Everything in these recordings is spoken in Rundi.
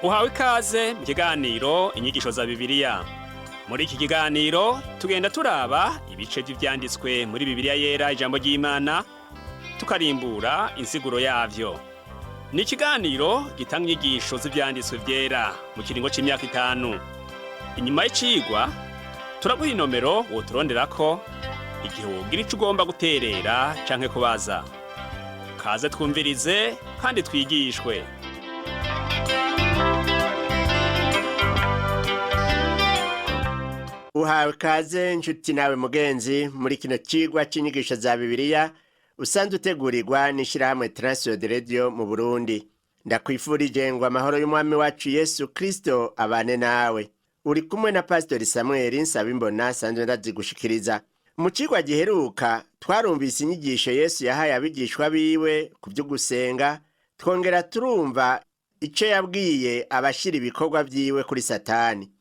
Uhawe ikaze mu kiganiro inyigisho za Bibiliya. Muri iki kiganiro tugenda turaba ibice vy'ivyanditswe muri Bibiliya yera ijambo ry'Imana, tukarimbura insiguro yavyo. Ni ikiganiro gitanga inyigisho z'ivyanditswe vyera mu kiringo c'imyaka 5. Inyuma y'icigwa turaguha inomero woturonderako igihe wogira ico ugomba guterera canke kubaza. Kaze twumvirize kandi twigishwe. Uhawe kaze nshuti nawe mugenzi muri kino cigwa c'inyigisho za Bibiliya usanzwe utegurirwa n'ishirahamwe Transworld Radio mu Burundi. Ndakwifurije ngo amahoro y'umwami wacu Yesu Kristo abane nawe. Uri kumwe na Pastor Samuel Nsabimbona sanzwe ndazigushikiriza. Mu cigwa giheruka twarumvise inyigisho Yesu yahaye abigishwa biwe ku byo gusenga, twongera turumva ico yabwiye abashira ibikorwa vyiwe kuri Satani.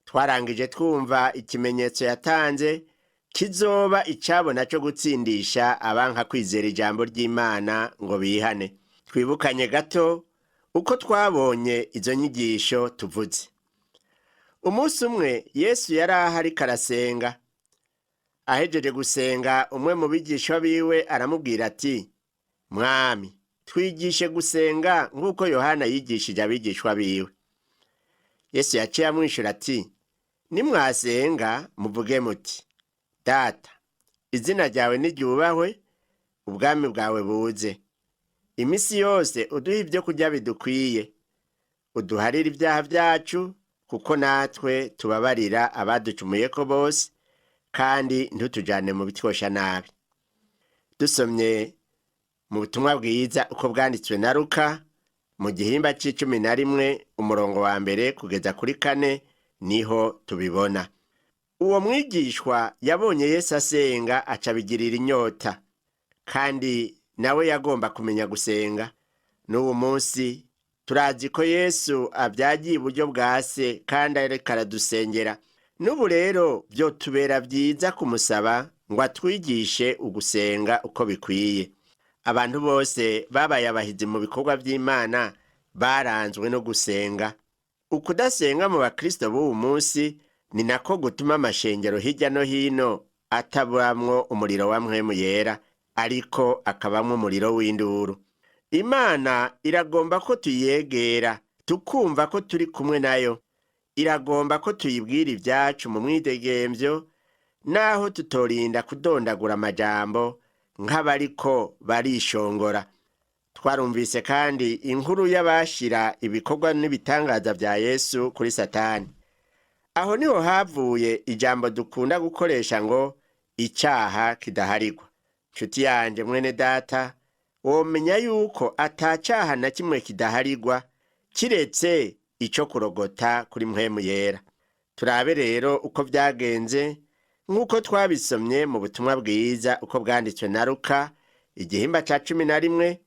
Twarangije twumva ikimenyetso yatanze kizoba icabona cyo gutsindisha abanka kwizera ijambo ry'Imana ngo bihane. Twibukanye gato uko twabonye izo nyigisho tuvuze. Umunsi umwe Yesu yari ahari karasenga. Ahejeje gusenga umwe mu bigishwa biwe aramubwira ati, "Mwami, twigishe gusenga nk'uko Yohana yigishije abigishwa biwe." Yesu yaciye amwishura ati, "Nimwasenga muvuge muti, Data, izina ryawe niryubahwe, ubwami bwawe buze. Imisi yose uduhe ibyo kurya bidukwiye. Uduharire ibyaha vyacu, kuko natwe tubabarira abaducumuyeko bose, kandi ntutujane mu bitwosha nabi." Dusomye mu butumwa bwiza uko bwanditswe na Luka, mu gihimba c'11 umurongo wa mbere kugeza kuri 4 niho tubibona. Uwo mwigishwa yabonye Yesu asenga aca bigirira inyota, kandi nawe yagomba kumenya gusenga. N'uwo munsi turazi ko Yesu abyagiye iburyo bwa Se kandi ariko aradusengera. N'ubu rero byo tubera vyiza kumusaba ngo atwigishe ugusenga uko bikwiye. Abantu bose babaye abahizi mu bikorwa vy'Imana baranzwe no gusenga. Ukudasenga mu bakristo b'uwu munsi ni nako gutuma amashengero hirya no hino ataburamwo umuriro wa mpwemu yera, ariko akabamwo umuriro w'induru. Imana iragomba ko tuyegera, tukumva ko turi kumwe nayo. Iragomba ko tuyibwira ivyacu mu mwidegemvyo, naho tutorinda kudondagura amajambo nk'abariko barishongora. Twarumvise kandi inkuru y'abashira ibikorwa n'ibitangaza vya Yesu kuri Satani. Aho niho havuye ijambo dukunda gukoresha ngo icaha kidaharigwa. Nshuti yanje mwene data, womenya yuko atacaha na kimwe kidaharigwa kiretse ico kurogota kuri mpwemu yera. Turabe rero uko vyagenze nk'uko twabisomye mu butumwa bwiza uko bwanditswe na Luka igihimba ca 11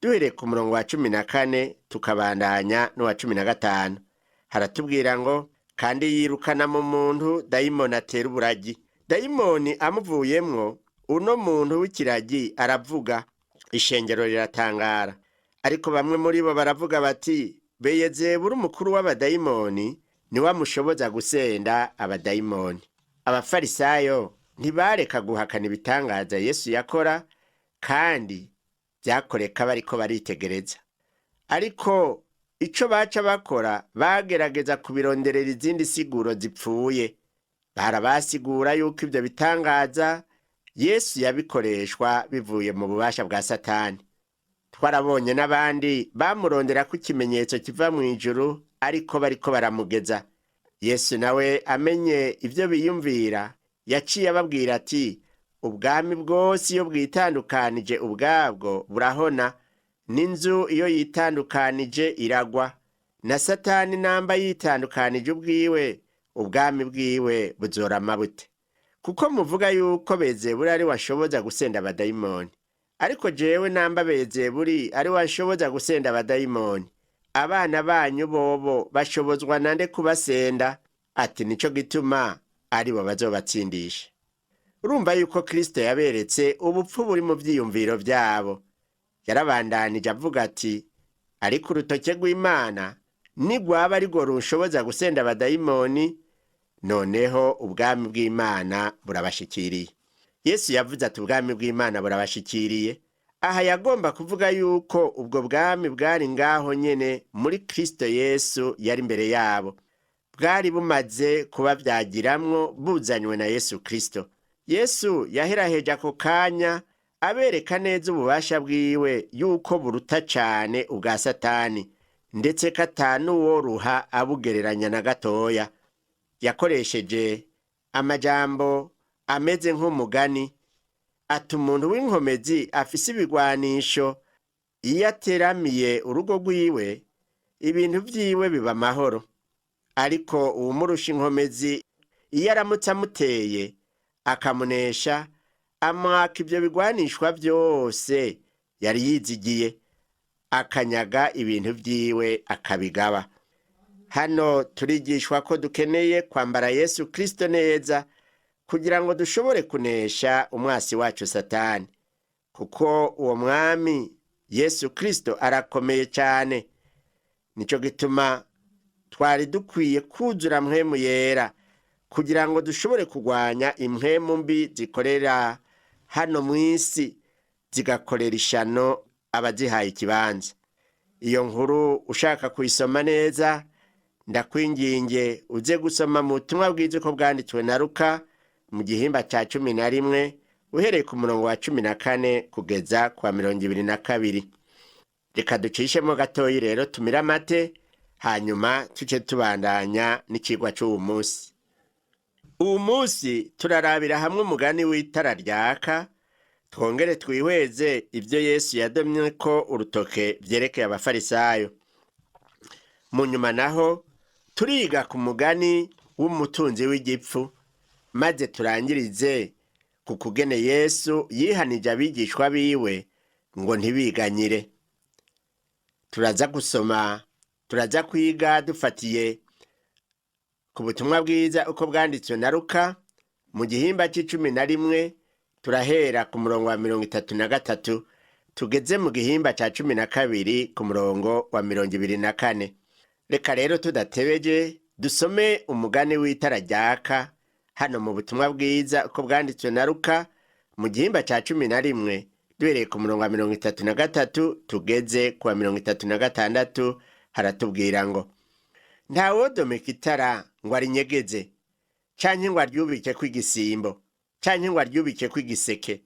duhereye ku murongo wa 14 tukabandanya n'uwa 15. Haratubwira ngo, kandi yirukana mu muntu dayimoni atera uburagi. Dayimoni amuvuyemwo, uno muntu w'ikiragi aravuga, ishengero riratangara. Ariko bamwe muri bo baravuga bati, Beyezebuli umukuru w'abadayimoni niwe amushoboza gusenda abadayimoni. Abafarisayo ntibareka guhakana ibitangaza Yesu yakora, kandi vyakoreka bariko baritegereza. Ariko ico baca bakora, bagerageza kubironderera izindi siguro zipfuye. Barabasigura yuko ivyo bitangaza Yesu yabikoreshwa bivuye mu bubasha bwa Satani. Twarabonye n'abandi bamurondera ko ikimenyetso kiva mu ijuru, ariko bariko baramugeza. Yesu nawe amenye ivyo biyumvira, yaciye ababwira ati, "Ubwami bwose iyo bwitandukanije ubwabwo burahona, n'inzu iyo yitandukanije iragwa. Na Satani namba yitandukanije ubwiwe, ubwami bwiwe buzorama bute? Kuko muvuga yuko Beyezebuli ari washoboza gusenda abadayimoni. Ariko jewe namba Beyezebuli ari washoboza gusenda abadayimoni, abana banyu bobo bashobozwa nande kubasenda? Ati nico gituma ari bo bazobatsindisha." Urumva yuko Kristo yaberetse ubupfu buri mu vyiyumviro vyabo. Yarabandanije avuga ati, "Ariko urutoke rw'Imana nigwaba ari rwo runshoboza gusenda abadayimoni, noneho ubwami bw'Imana burabashikiriye. Yesu yavuze ati ubwami bw'Imana burabashikiriye. Aha yagomba kuvuga yuko ubwo bwami bwari ngaho nyene muri Kristo Yesu yari imbere yabo. Bwari bumaze kuba byagiramwo buzanywe na Yesu Kristo. Yesu yaheraheje ako kanya abereka neza ububasha bwiwe yuko buruta cane ubwa Satani, ndetse katanuwo ruha abugereranya na gatoya. Yakoresheje amajambo ameze nk'umugani, ati umuntu w'inkomezi afise ibigwanisho, iyo ateramiye urugo rwiwe ibintu vyiwe biba amahoro, ariko uwumurusha inkomezi iyo aramutse amuteye akamunesha, amwaka ivyo bigwanishwa vyose yari yizigiye, akanyaga ibintu vyiwe akabigaba. Hano turigishwa ko dukeneye kwambara Yesu Kristo neza kugira ngo dushobore kunesha umwasi wacu Satani, kuko uwo mwami Yesu Kristo arakomeye cyane. Nico gituma twari dukwiye kuzura mpwemu yera kugira ngo dushobore kugwanya impwemu mbi zikorera hano mw'isi, zigakorera ishano abazihaye ikibanza. Iyo nkuru ushaka kuyisoma neza, ndakwinginge uze gusoma mu butumwa bwiza uko bwanditswe na Luka mu gihimba ca 11 uhereye ku murongo wa 14 kugeza kwa 22. Reka ducishemo gatoyi rero tumire amate, hanyuma tuce tubandanya n'icigwa c'uwo munsi. Uwo munsi turarabira hamwe umugani w'itara ryaka, twongere twihweze ivyo Yesu yadomye ko urutoke vyerekeye abafarisayo. Mu nyuma naho turiga ku mugani w'umutunzi w'igipfu, maze turangirize ku kugene Yesu yihanije abigishwa biwe ngo ntibiganyire. Turaza kwiga dufatiye ku butumwa bwiza uko bwanditswe na Luka mu gihimba c'11, turahera ku murongo wa 33 tugeze mu gihimba ca 12 ku murongo wa 24. Reka rero tudatebeje dusome umugani w'itara ryaka hano mu butumwa bwiza uko bwanditswe na Luka mu gihimba ca 11 duhereye ku murongo wa 33 tugeze ku wa 36. Haratubwira ngo ntawodomeka itara ngo arinyegeze, canke ngo aryubike kw'igisimbo, canke ngo aryubike kw'igiseke,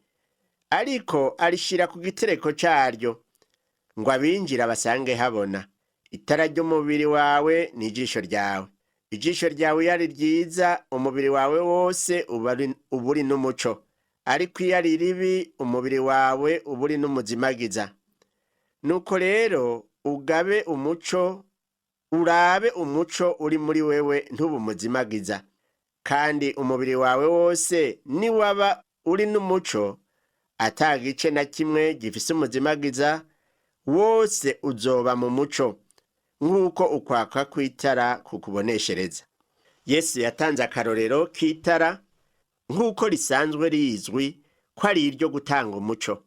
ariko arishira ku gitereko caryo, ngo abinjira basange habona. Itara ry'umubiri wawe ni ijisho ryawe. Ijisho ryawe yari ryiza, umubiri wawe wose uburi n'umuco, ariko iyo ari ribi, umubiri wawe uburi n'umuzimagiza. Nuko rero ugabe umuco, urabe umuco uri muri wewe ntubumuzimagiza, kandi umubiri wawe wose niwaba uri n'umuco, atagice na kimwe gifise umuzimagiza, wose uzoba mu muco, nk'uko ukwaka kw'itara kukuboneshereza. Yesu yatanze akarorero k'itara nk'uko risanzwe rizwi ko ari iryo gutanga umuco.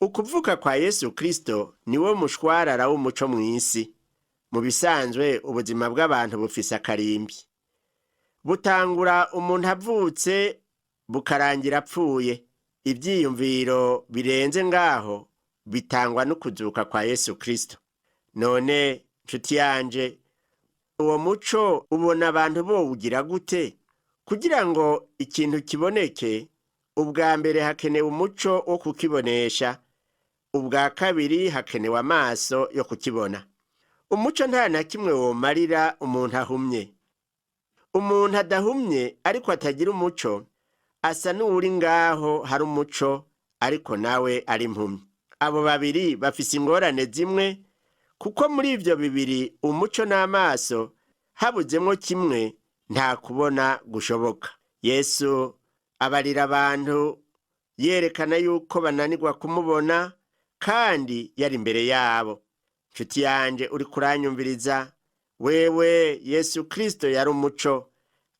Ukuvuka kwa Yesu Kristo niwe mushwarara w'umuco mw'isi. Mu bisanzwe ubuzima bw'abantu bufise akarimbi, butangura umuntu avutse bukarangira apfuye. Ivyiyumviro birenze ngaho bitangwa no kuzuka kwa Yesu Kristo. None nshuti yanje, uwo muco ubona abantu bowugira gute? Kugira ngo ikintu kiboneke, ubwa mbere hakenewe umuco wo kukibonesha, ubwa kabiri hakenewe amaso yo kukibona. Umuco nta na kimwe womarira umuntu ahumye. Umuntu adahumye ariko atagira umuco asa n'uri ngaho hari umuco ariko nawe ari impumyi. Abo babiri bafise ingorane zimwe, kuko muri ivyo bibiri, umuco n'amaso, habuzemwo kimwe nta kubona gushoboka. Yesu abarira abantu yerekana yuko bananirwa kumubona kandi yari imbere yabo. Nshuti yanje uri kuranyumviriza, wewe Yesu Kristo yari umuco,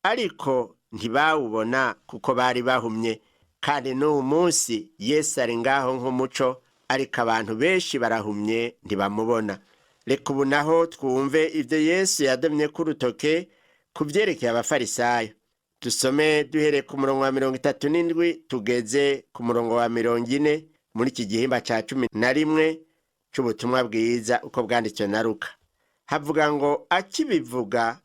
ariko ntibawubona kuko bari bahumye. Kandi n'uwo munsi Yesu ari ngaho nk'umuco, ariko abantu benshi barahumye ntibamubona. reka ubu naho twumve ibyo Yesu yadomye ku rutoke ku byerekeye abafarisayo. Dusome duhereye ku murongo wa 37 tugeze ku murongo wa 40 muri iki gihimba ca 11 c'ubutumwa bwiza uko bwanditswe na Luka. Havuga ngo akibivuga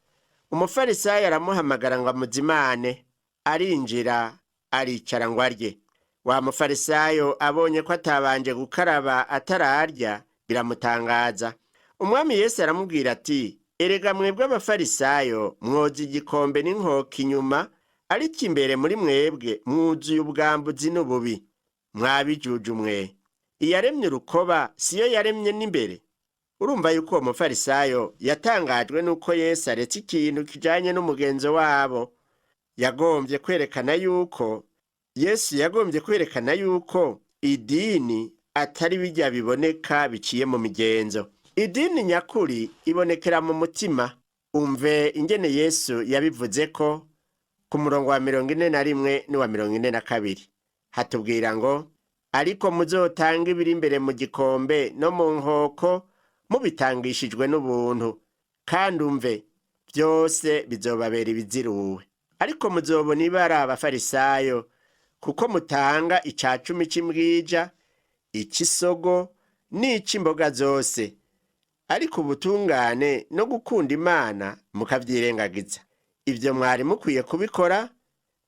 umufarisayo aramuhamagara ngo amuzimane, arinjira aricara ngo arye. Wa mufarisayo abonye ko atabanje gukaraba atararya biramutangaza. Umwami Yesu aramubwira ati, erega mwebwe abafarisayo mwoza igikombe n'inkoko inyuma, ariko imbere muri mwebwe mwuzuye ubwambuzi n'ububi. Mwabijuju mwe, iyaremye urukoba siyo yaremye n'imbere. Urumva yuko uwo mufarisayo yatangajwe nuko Yesu aretse ikintu kijanye n'umugenzo wabo. Yesu yagombye kwerekana yuko idini atari bijya biboneka biciye mu migenzo. Idini nyakuri ibonekera mu mutima. Umve ingene Yesu yabivuze ko ku murongo wa 41 n'uwa 42. Hatubwira ngo, ariko muzotanga ibiri imbere mu gikombe no mu nkoko mubitangishijwe n'ubuntu, kandi umve byose bizobabera ibiziruwe. Ariko muzobona ibara abafarisayo, kuko mutanga 10 c'imbwija, ikisogo n'icimboga zose, ariko ubutungane no gukunda Imana mukavyirengagiza. Ivyo mwari mukwiye kubikora,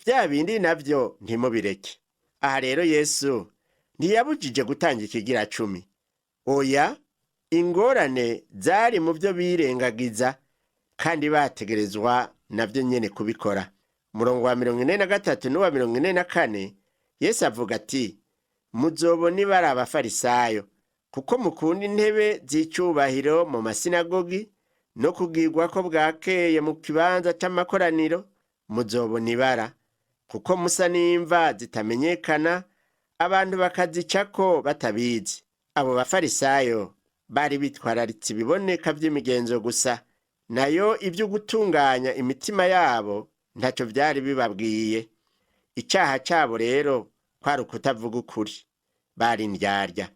bya bindi navyo ntimubireke. Aha rero Yesu ntiyabujije gutanga ikigira 10. Oya, ingorane zari mu byo birengagiza, kandi bategerezwa navyo nyene kubikora. Murongo wa 43 n'uwa 44 Yesu avuga ati, muzobona ibara abafarisayo, kuko mukunda intebe z'icubahiro mu masinagogi no kugirwa ko bwakeye mu kibanza c'amakoraniro. Muzobona ibara, kuko musa n'imva zitamenyekana, abantu bakazicako batabizi. Abo bafarisayo bari bitwararitse ibiboneka vy'imigenzo gusa, nayo ibyo gutunganya imitima yabo ntaco vyari bibabwiye. Icaha cabo rero kwari ukutavuga ukuri. Bari indyarya,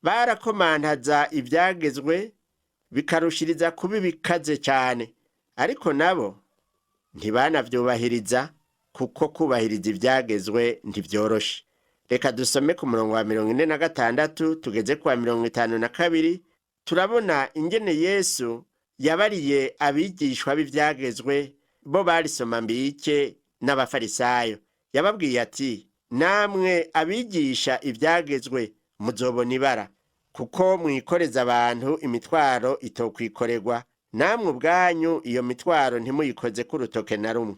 barakomantaza ivyagezwe bikarushiriza kuba bikaze cyane, ariko nabo ntibanavyubahiriza, kuko kubahiriza ivyagezwe ntivyoroshe. Reka dusome ku murongo wa 46 tugeze ku wa 52. Turabona ingene Yesu yabariye abigishwa b'ivyagezwe bo barisoma mbike n'abafarisayo. Yababwiye ati, namwe abigisha ivyagezwe muzobona ibara, kuko mwikoreza abantu imitwaro itokwikorerwa, namwe ubwanyu iyo mitwaro ntimuyikoze ku rutoke na rumwe.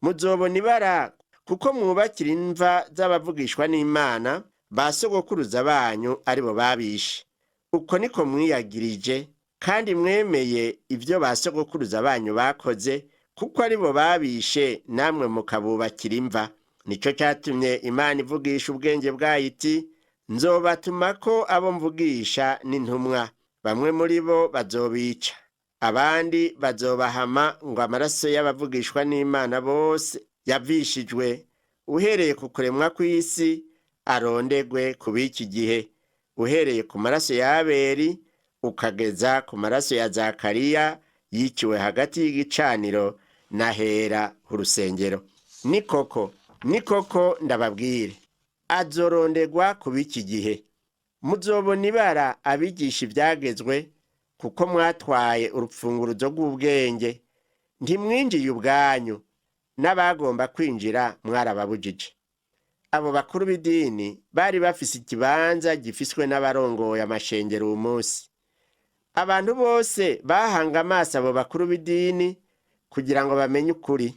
Muzobona ibara, kuko mwubakira imva z'abavugishwa n'Imana, ba sogokuruza banyu aribo babishe. Uko niko mwiyagirije, kandi mwemeye ivyo ba sogokuruza banyu bakoze, kuko aribo babishe namwe mukabubakira imva. Nico cyatumye Imana ivugisha ubwenge bwayo iti, nzobatumako abo mvugisha n'intumwa, bamwe muri bo bazobica, abandi bazobahama, ngo amaraso y'abavugishwa n'Imana bose yavishijwe uhereye ku kuremwa kw'isi arondegwe ku b'iki gihe, uhereye ku maraso ya Abeli ukageza ku maraso ya Zakariya yiciwe hagati y'igicaniro n'ahera h'urusengero. Ni koko ndababwire, azorondegwa ku b'iki gihe. Muzobona ibara abigisha ivyagezwe, kuko mwatwaye urupfunguruzo rw'ubwenge, ntimwinjiye ubwanyu, n'abagomba kwinjira mwarababujije. Abo bakuru b'idini bari bafise ikibanza gifiswe n'abarongoye amashengero uwo munsi. Abantu bose bahanga amaso abo bakuru b'idini kugira ngo bamenye ukuri.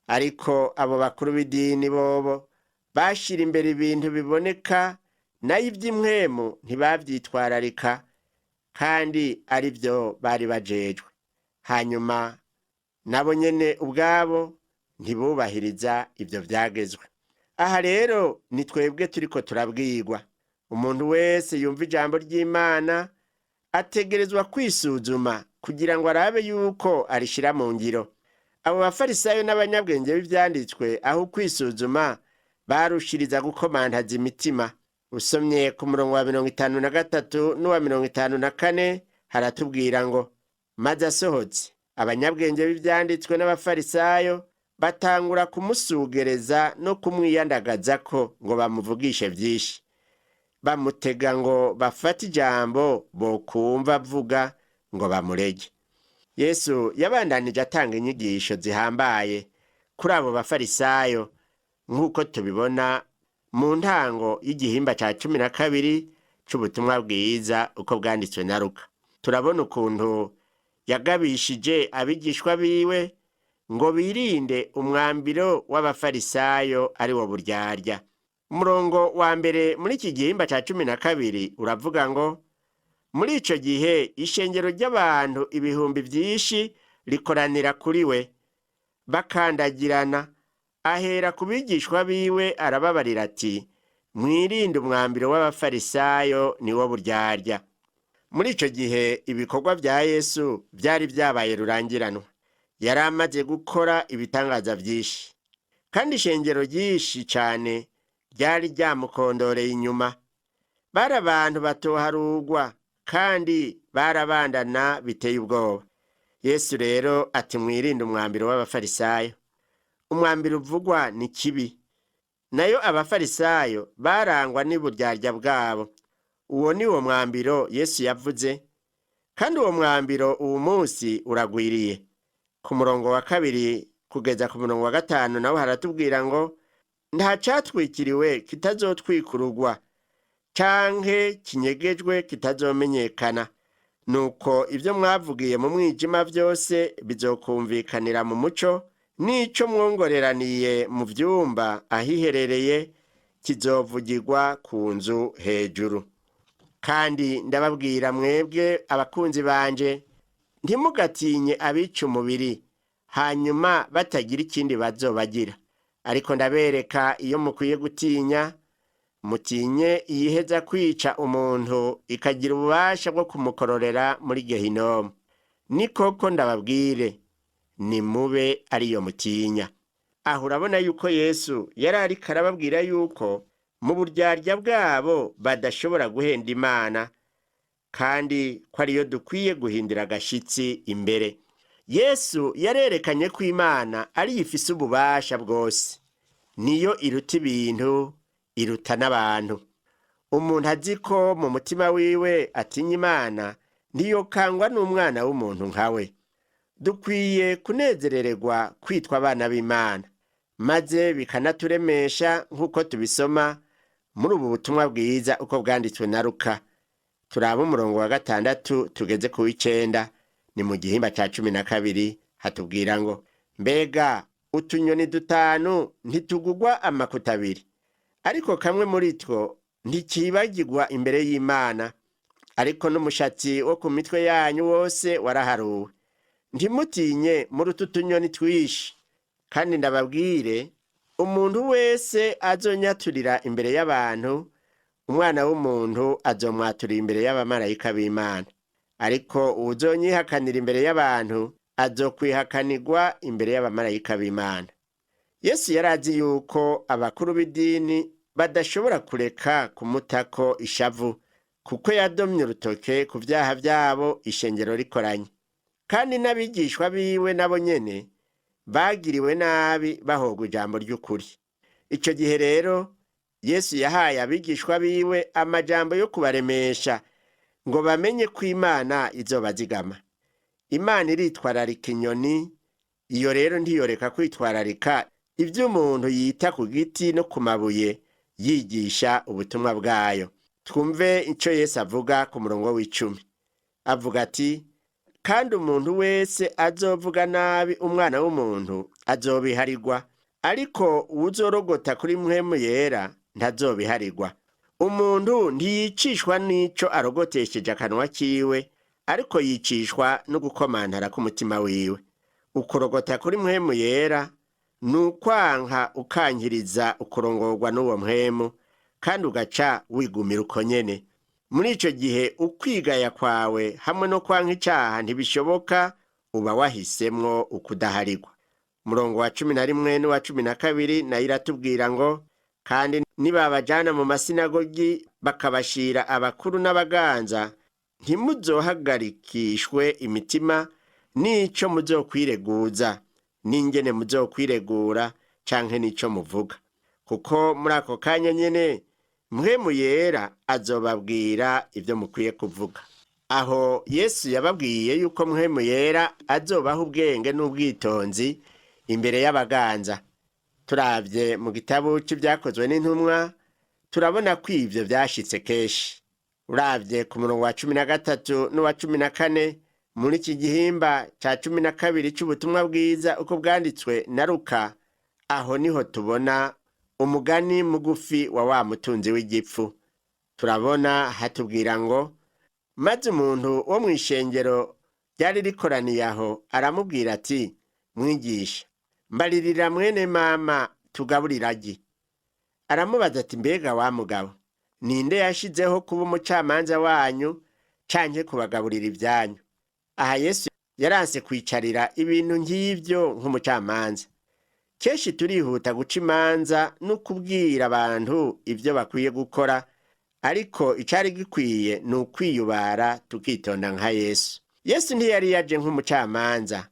Ariko abo bakuru b'idini bobo bashira imbere ibintu biboneka, nayo ivy'impwemu ntibavyitwararika, kandi ari byo bari bajejwe. Hanyuma nabo nyene ubwabo ntibubahiriza ivyo vyagezwe. Aha rero ni twebwe turiko turabwirwa. Umuntu wese yumva ijambo ry'Imana ategerezwa kwisuzuma kugira ngo arabe yuko arishira mu ngiro. Abo bafarisayo n'abanyabwenge b'ivyanditswe aho kwisuzuma barushiriza gukomantaza imitima. Usomye ku murongo wa 53 n'uwa 54 haratubwira ngo maze asohotse abanyabwenge b'ivyanditswe n'abafarisayo batangura kumusugereza no kumwiyandagaza ko ngo bamuvugishe vyinshi, bamutega ngo bafate ijambo bokumva avuga ngo bamurege. Yesu yabandanije atanga inyigisho zihambaye kuri abo bafarisayo nk'uko tubibona mu ntango y'igihimba ca 12 c'ubutumwa bwiza uko bwanditswe na Luka. Turabona ukuntu yagabishije abigishwa biwe ngo birinde umwambiro w'abafarisayo ari wo buryarya. Umurongo wa mbere muri iki gihimba ca 12 uravuga ngo muri ico gihe ishengero ry'abantu ibihumbi vyinshi rikoranira kuri we, bakandagirana. Ahera ku bigishwa biwe arababarira ati mwirinde umwambiro w'abafarisayo ni wo buryarya. Muri ico gihe ibikorwa vya Yesu vyari vyabaye rurangiranwa, yari amaze gukora ibitangaza vyinshi, kandi ishengero ryinshi cane ryari ryamukondoreye inyuma. Bari abantu batoharugwa kandi barabandana biteye ubwoba. Yesu rero ati mwirinde umwambiro w'abafarisayo. Umwambiro uvugwa ni kibi, nayo abafarisayo barangwa n'uburyarya bwabo. Uwo ni wo mwambiro Yesu yavuze, kandi uwo mwambiro uwo munsi uragwiriye. Ku murongo wa 2 kugeza ku murongo wa 5 naho haratubwira ngo nta catwikiriwe kitazotwikurugwa canke kinyegejwe kitazomenyekana. Nuko ivyo mwavugiye mu mwijima vyose bizokumvikanira mu muco, n'ico mwongoreraniye mu vyumba ahiherereye kizovugirwa ku nzu hejuru. Kandi ndababwira mwebwe abakunzi banje, ntimugatinye abica umubiri hanyuma batagira ikindi bazobagira, ariko ndabereka iyo mukwiye gutinya. Mutinye iyiheza kwica umuntu ikagira ububasha bwo kumukororera muri Gehinomu. Ni koko ndababwire, ni mube ariyo mutinya. Aho urabona yuko Yesu yari ariko arababwira yuko mu buryarya bwabo badashobora guhenda Imana, kandi ko ariyo dukwiye guhindira agashitsi imbere. Yesu yarerekanye ko Imana ari ifise ububasha bwose, niyo iruta ibintu, iruta n'abantu. Umuntu azi ko mu mutima wiwe atinya Imana ntiyokangwa n'umwana w'umuntu nkawe. Dukwiye kunezerererwa kwitwa abana b'Imana, maze bikanaturemesha nk'uko tubisoma muri ubu butumwa bwiza uko bwanditswe na Luka. Turaba umurongo wa 6 tugeze ku 9, ni mu gihimba ca 12 hatubwira ngo mbega utunyoni 5 ntitugugwa amakuta 2, ariko kamwe muri two ntikibagirwa imbere y'Imana, ariko n'umushatsi wo ku mitwe yanyu wose waraharuwe. Ntimutinye muri utu tunyoni twishi, kandi ndababwire umuntu wese azonyaturira imbere y'abantu, umwana w'umuntu azomwaturira imbere y'abamarayika b'Imana. Ariko uwuzonyihakanira imbere y'abantu azokwihakanirwa imbere y'abamarayika b'Imana. Yesu yarazi yuko abakuru b'idini badashobora kureka kumutako ishavu, kuko yadomye urutoke ku vyaha vyabo ishengero rikoranye. Kandi n'abigishwa biwe nabo nyene bagiriwe nabi bahogwa ijambo ry'ukuri. Ico gihe rero Yesu yahaye abigishwa biwe amajambo yo kubaremesha ngo bamenye ko Imana izobazigama. Imana iritwararika inyoni, iyo rero ntiyoreka kwitwararika ivyo umuntu yita ku giti no ku mabuye yigisha ubutumwa bwayo. Twumve ico Yesu avuga ku murongo w'10. Avuga ati kandi umuntu wese azovuga nabi umwana w'umuntu azobiharirwa, ariko uwuzorogota kuri mpwemu yera ntazobiharirwa. Umuntu ntiyicishwa n'ico arogotesheje akanwa kiwe, ariko yicishwa no gukomantara k'umutima wiwe. Ukurogota kuri mpwemu yera nukwanka ukankiriza ukurongorwa n'uwo mpwemu, kandi ugaca wigumira uko nyene. Muri ico gihe ukwigaya kwawe hamwe no kwanka icaha ntibishoboka, uba wahisemwo ukudaharirwa. Murongo wa 11 n'uwa 12 nayo iratubwira ngo kandi nibabajana mu masinagogi bakabashira abakuru n'abaganza, ntimuzohagarikishwe imitima n'ico muzokwireguza n'ingene muzokwiregura canke n'ico muvuga, kuko muri ako kanya nyene Mpwemu Yera azobabwira ivyo mukwiye kuvuga. Aho Yesu yababwiye yuko Mpwemu Yera azobaha ubwenge n'ubwitonzi imbere y'abaganza. Turavye mu gitabo c'ivyakozwe n'intumwa turabona ko ivyo vyashitse keshi. Uravye ku murongo wa 13 n'uwa 14 muri iki gihimba ca 12 c'ubutumwa bwiza uko bwanditswe na Luka, aho niho tubona umugani mugufi wa wa mutunzi w'igipfu. Turabona hatubwira ngo maze umuntu wo mw'ishengero ryari rikoraniye aho aramubwira ati, mwigisha, mbaririra mwene mama tugaburira agi. Aramubaza ati, mbega wa mugabo, ninde yashizeho kuba umucamanza wanyu canke kubagaburira ivyanyu? Aha Yesu yaranse kwicarira ibintu nk'ivyo nk'umucamanza. Keshi turihuta guca imanza no kubwira abantu ivyo bakwiye gukora, ariko icari gikwiye ni ukwiyubara tukitonda nka Yesu. Yesu ntiyari yaje nk'umucamanza,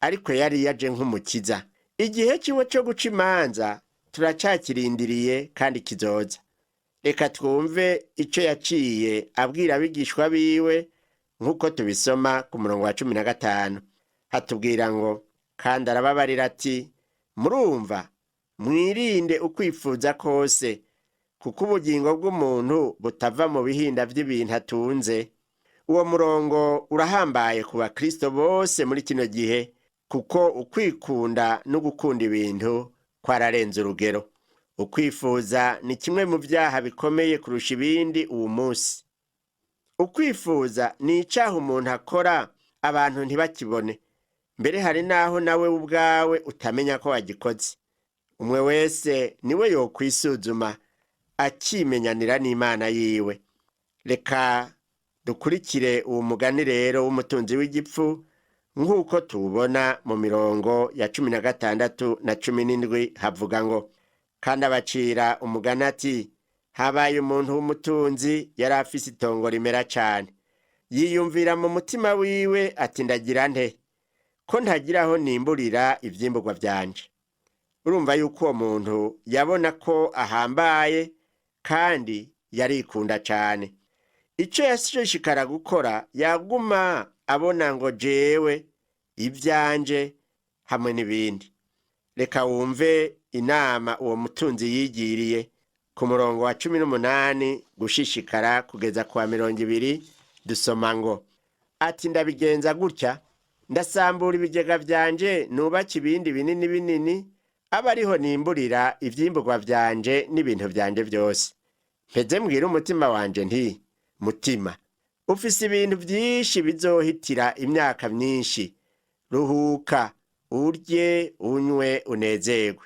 ariko yari yaje nk'umukiza. Igihe ciwe co guca imanza turacakirindiriye kandi kizoza. Reka twumve ico yaciye abwira abigishwa biwe nk'uko tubisoma ku murongo wa 15. Hatubwira ngo, kandi arababarira ati, murumva, mwirinde ukwifuza kose, kuko ubugingo bw'umuntu butava mu bihinda vy'ibintu atunze. Uwo murongo urahambaye ku bakristo bose muri kino gihe, kuko ukwikunda no gukunda ibintu kwararenze urugero. Ukwifuza ni kimwe mu vyaha bikomeye kurusha ibindi uwu munsi. Ukwifuza ni icaha umuntu akora abantu ntibakibone, mbere hari naho nawe ubwawe utamenya ko wagikoze. Umwe wese niwe yokwisuzuma akimenyanira n'Imana yiwe. Reka dukurikire uwo mugani rero w'umutunzi w'igipfu nk'uko tuwubona mu mirongo ya 16 na 17. Havuga ngo, kandi abacira umugani ati, habaye umuntu w'umutunzi yari afise itongo rimera cane. Yiyumvira mu mutima wiwe ati, ndagira nte ko ntagiraho nimburira ivyimburwa vyanje. Urumva yuko uwo muntu yabona ko ahambaye kandi yarikunda cane. Ico yashishikara gukora yaguma abona ngo jewe, ivyanje hamwe n'ibindi. Reka wumve inama uwo mutunzi yigiriye ku murongo wa 18 gushishikara kugeza kwa 20. Dusoma ngo, ati, ndabigenza gutya, ndasambura ibigega vyanje nubaka ibindi binini binini, aba ariho nimburira ivyimburwa vyanje n'ibintu vyanje vyose. Mpeze mbwira umutima wanje nti, mutima, ufise ibintu vyinshi bizohitira imyaka myinshi. Ruhuka, urye, unywe, unezerwe.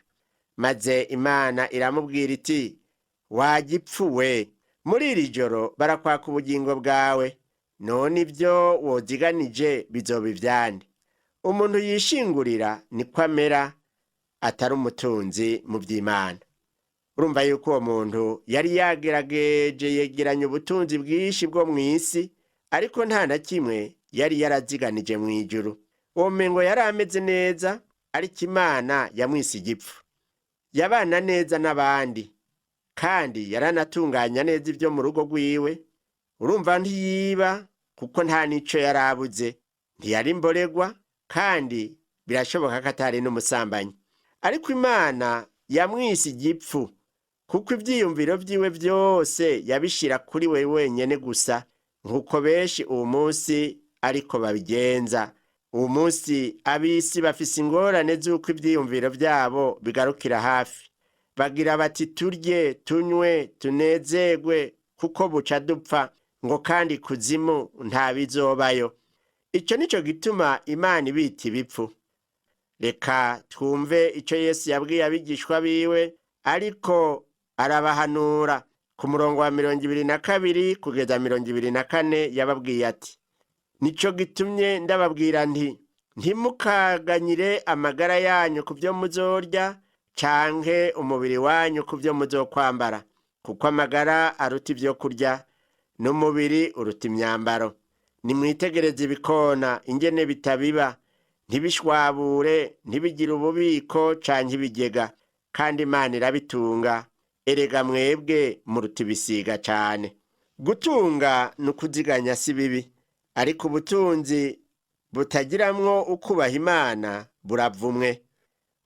Maze Imana iramubwira iti, wagipfuwe, muri iri joro barakwaka ubugingo bwawe, none ivyo woziganije bizoba ivyande. Umuntu yishingurira niko amera, atari umutunzi mu vy'Imana. Urumva yuko uwo muntu yari yagerageje yegeranya ubutunzi bwinshi bwo mw'isi, ariko nta na kimwe yari yaraziganije mw'ijuru. Uwo mengo yari ameze neza, ariko Imana yamwise igipfu. Yabana neza n'abandi, kandi yaranatunganya neza ivyo mu rugo rwiwe. Urumva ntiyiba, kuko nta nico yarabuze, ntiyari imboregwa, kandi birashoboka ko atari n'umusambanyi. Ariko Imana yamwise igipfu, kuko ivyiyumviro vyiwe vyose yabishira kuri we wenyene gusa, nkuko benshi uwo munsi ariko babigenza. Uwo munsi ab'isi bafise ingorane z'uko ivyiyumviro vyabo bigarukira hafi. Bagira bati, turye, tunywe, tunezerwe, kuko buca dupfa, ngo kandi kuzimu nta bizobayo. Ico nico gituma Imana ibita ibipfu. Reka twumve ico Yesu yabwiye abigishwa biwe, ariko arabahanura. Ku murongo wa 22 kugeza 24 yababwiye ati, nico gitumye ndababwira nti, ntimukaganyire amagara yanyu ku vyo muzorya, canke umubiri wanyu ku vyo muzokwambara, kuko amagara aruta ivyo kurya, n'umubiri uruta imyambaro. nimwitegereze ibikona ingene bitabiba, ntibishwabure, ntibigire ububiko canke ibigega, kandi Imana irabitunga. Erega mwebwe muruta ibisiga cane. Gutunga ni ukuziganya si bibi, ariko ubutunzi butagiramwo ukubaha Imana buravumwe.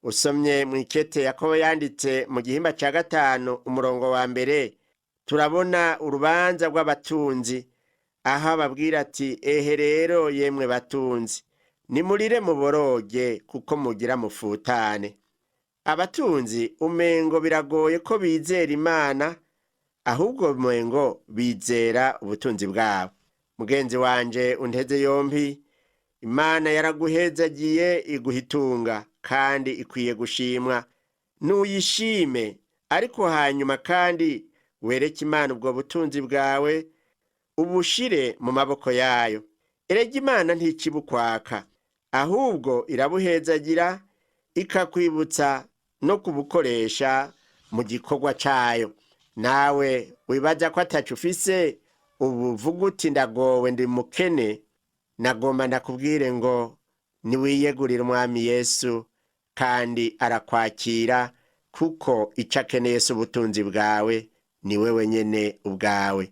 Usomye mw'ikete Yakobo yanditse mu gihimba ca 5 umurongo wa mbere, turabona urubanza rw'abatunzi, aho ababwira ati ehe rero yemwe batunzi, nimurire muboroge kuko mugira mufutane. Abatunzi umengo biragoye ko bizera Imana, ahubwo umengo bizera ubutunzi bwabo. Mugenzi wanje unteze yompi, Imana yaraguhezagiye iguhitunga kandi ikwiye gushimwa. Nuyishime, ariko hanyuma kandi wereke Imana ubwo butunzi bwawe, ubushire mu maboko yayo. Erega Imana ntikibukwaka, ahubwo irabuhezagira ikakwibutsa no kubukoresha mu gikorwa cayo. Nawe wibaza ko atacu ufise, ubu vuga uti ndagowe ndi mukene, nagomba ndakubwire ngo niwiyegurire Umwami Yesu kandi arakwakira, kuko ico akeneye si ubutunzi bwawe, ni wewe nyene ubwawe.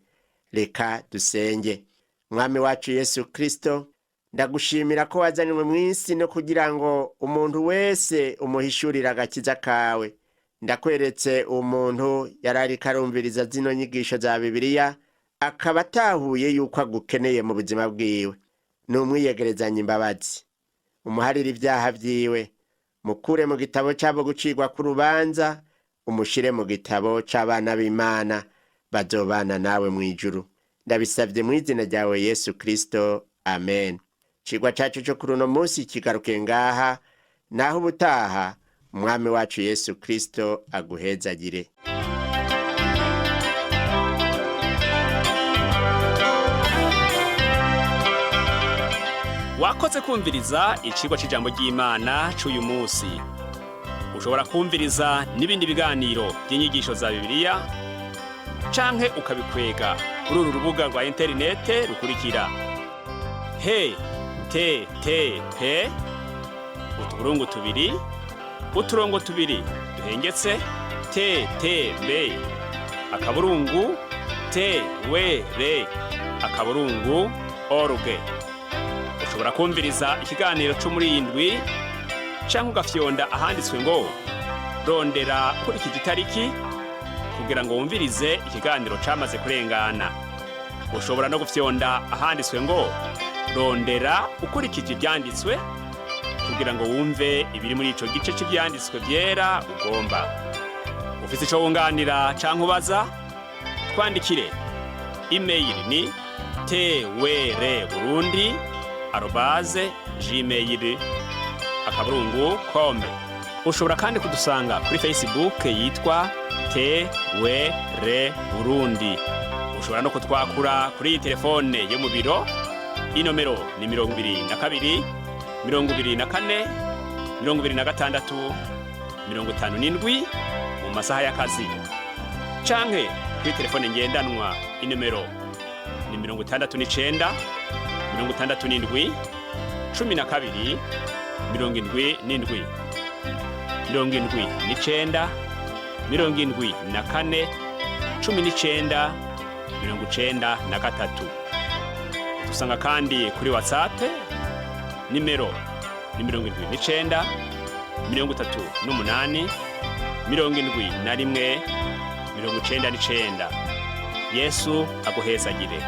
Reka dusenge. Mwami wacu Yesu Kristo, ndagushimira ko wazanywe mw'isi no kugira ngo umuntu wese umuhishurire agakiza kawe. Ndakweretse umuntu yarariko arumviriza zino nyigisho za Bibiliya, akaba atahuye yuko agukeneye mu buzima bwiwe. Numwiyegerezanye imbabazi, umuharire ibyaha vyiwe, mukure mu gitabo cyabo gucirwa ku rubanza, umushire mu gitabo c'abana b'Imana bazobana nawe mw'ijuru. Ndabisavye mw'izina ryawe Yesu Kristo, amen. Cigwa cacu cyo kuri uno munsi kigaruke ngaha, naho ubutaha Umwami wacu Yesu Kristo aguhezagire. Wakoze kumviriza icigwa c'ijambo ry'Imana c'uyu munsi. Ushobora kumviriza n'ibindi biganiro by'inyigisho za Bibiliya, canke ukabikwega kuri uru rubuga rwa interinete rukurikira: http utuburungu tubiri uturongo tubiri duhengetse ttb akaburungu twr akaburungu org. Ushobora kumviriza ikiganiro cyo muri indwi, canke ugafyonda ahanditswe ngo rondera kuri iki gitariki kugira ngo wumvirize ikiganiro camaze kurengana. Ushobora no gufyonda ahanditswe ngo rondera ukurikije ibyanditswe kugira ngo wumve ibiri muri ico gice cy'ibyanditswe byera ugomba. Ufite ico wunganira canke ubaza, twandikire. Email ni twr@gmail.com. Ushobora kandi kudusanga kuri Facebook yitwa TWR Burundi. Ushobora no kutwakura kuri iyi telefone yo mu biro. Inomero ni 22 24 26 57 mu masaha y'akazi. Canke kuri telefone ngendanwa, inomero ni 69 67 12 77 79 74 19 93. Dusanga kandi kuri WhatsApp, nimero ni 79 38 71 99. Yesu aguhezagire.